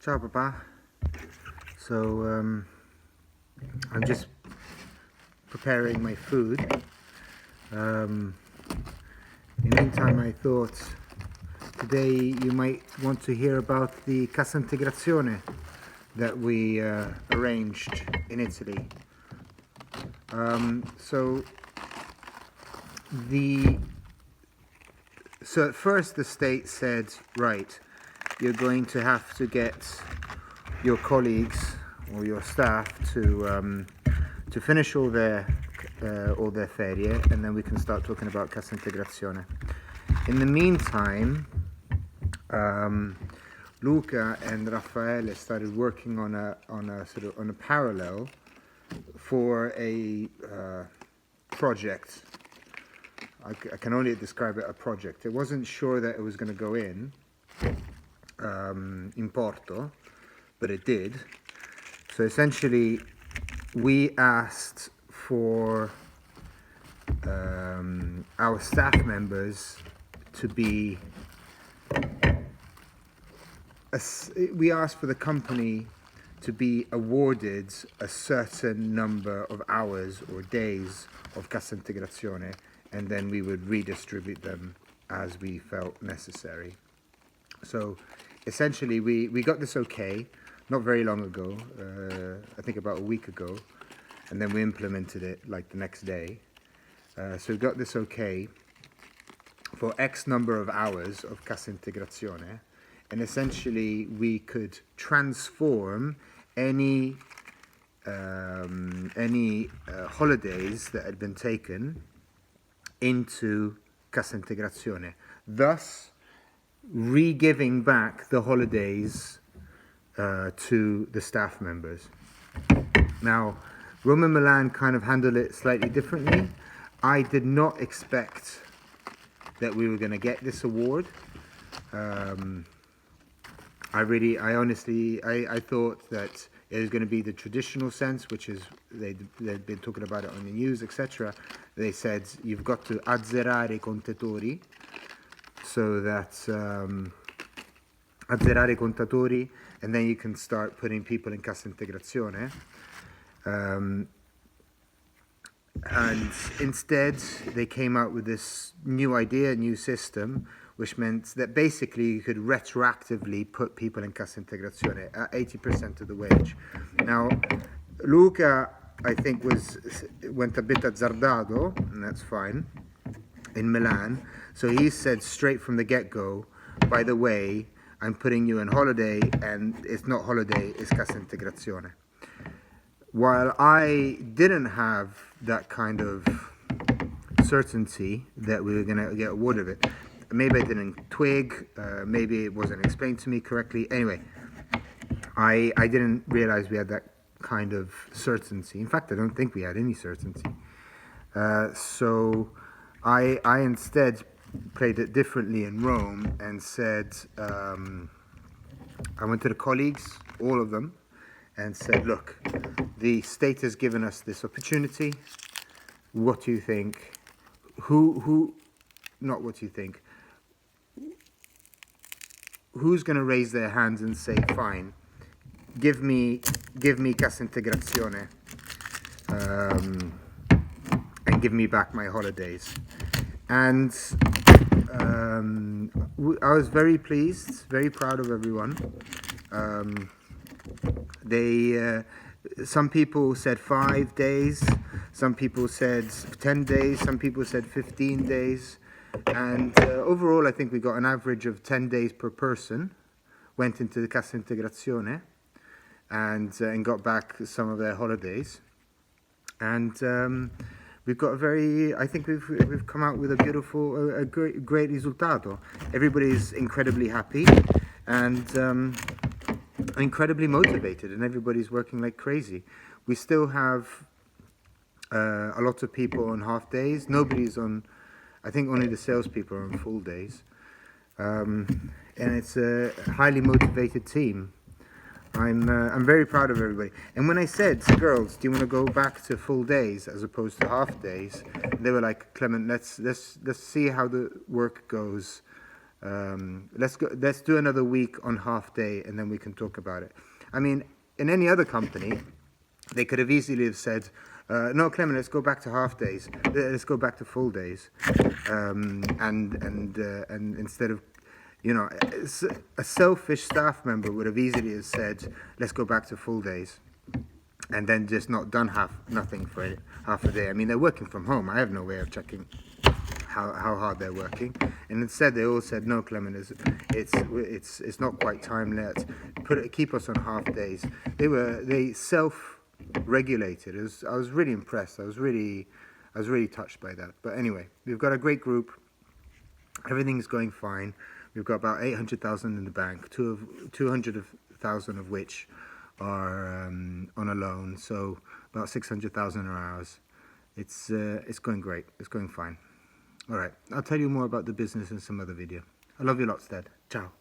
Ciao papà. So I'm just preparing my food. In the meantime, I thought today you might want to hear about the cassintegrazione that we arranged in Italy. So at first the state said, right, you're going to have to get your colleagues or your staff to finish all their ferie, and then we can start talking about cassintegrazione. In the meantime, Luca and Raffaele started working on a parallel for a project. I can only describe it a project. It wasn't sure that it was going to go in Porto, but it did. So essentially, we asked for our staff members to be. We asked for the company to be awarded a certain number of hours or days of cassintegrazione, and then we would redistribute them as we felt necessary. So essentially we got this okay not very long ago, I think about a week ago, and then we implemented it like the next day. So we got this okay for X number of hours of cassintegrazione, and essentially we could transform any holidays that had been taken into cassintegrazione, thus re-giving back the holidays to the staff members. Now, Rome and Milan kind of handled it slightly differently. I did not expect that we were going to get this award. I thought that it was going to be the traditional sense, which is they'd been talking about it on the news, etc. They said you've got to azzerare i contatori, so that azzerare i contatori, and then you can start putting people in cassintegrazione. And instead, they came out with this new idea, new system, which meant that basically you could retroactively put people in cassintegrazione at 80% of the wage. Now, Luca, I think, went a bit azzardato, and that's fine, in Milan. So he said straight from the get-go, by the way, I'm putting you on holiday, and it's not holiday, it's cassintegrazione. While I didn't have that kind of certainty that we were going to get awarded it, maybe I didn't twig, maybe it wasn't explained to me correctly. Anyway, I didn't realize we had that kind of certainty. In fact, I don't think we had any certainty. So I instead played it differently in Rome and said, I went to the colleagues, all of them, and said, look, the state has given us this opportunity. What do you think? Not what do you think. Who's going to raise their hands and say, fine, give me cassintegrazione, and give me back my holidays? And I was very pleased, very proud of everyone. Some people said 5 days, some people said 10 days, some people said 15 days. And overall, I think we got an average of 10 days per person, went into the cassintegrazione, and got back some of their holidays. And we've got I think we've come out with a beautiful, a great risultato. Everybody's incredibly happy and incredibly motivated, and everybody's working like crazy. We still have a lot of people on half days. Nobody's on. I think only the salespeople are on full days, and it's a highly motivated team. I'm very proud of everybody. And when I said, girls, do you want to go back to full days as opposed to half days? They were like, Clement, let's see how the work goes Let's do another week on half day, and then we can talk about it. I mean, in any other company, they could have easily have said, no, Clement, let's go back to half days. Let's go back to full days. And instead of, you know, a selfish staff member would have easily have said, let's go back to full days. And then just not done nothing for half a day. I mean, they're working from home. I have no way of checking how hard they're working. And instead, they all said, no, Clement, it's not quite time yet. Keep us on half days. They self-regulated. I was really impressed. I was really touched by that. But anyway, we've got a great group. Everything's going fine. We've got about 800,000 in the bank, 200,000 of which are on a loan, so about 600,000 are ours. It's going great. It's going fine. All right, I'll tell you more about the business in some other video. I love you lots, Dad. Ciao.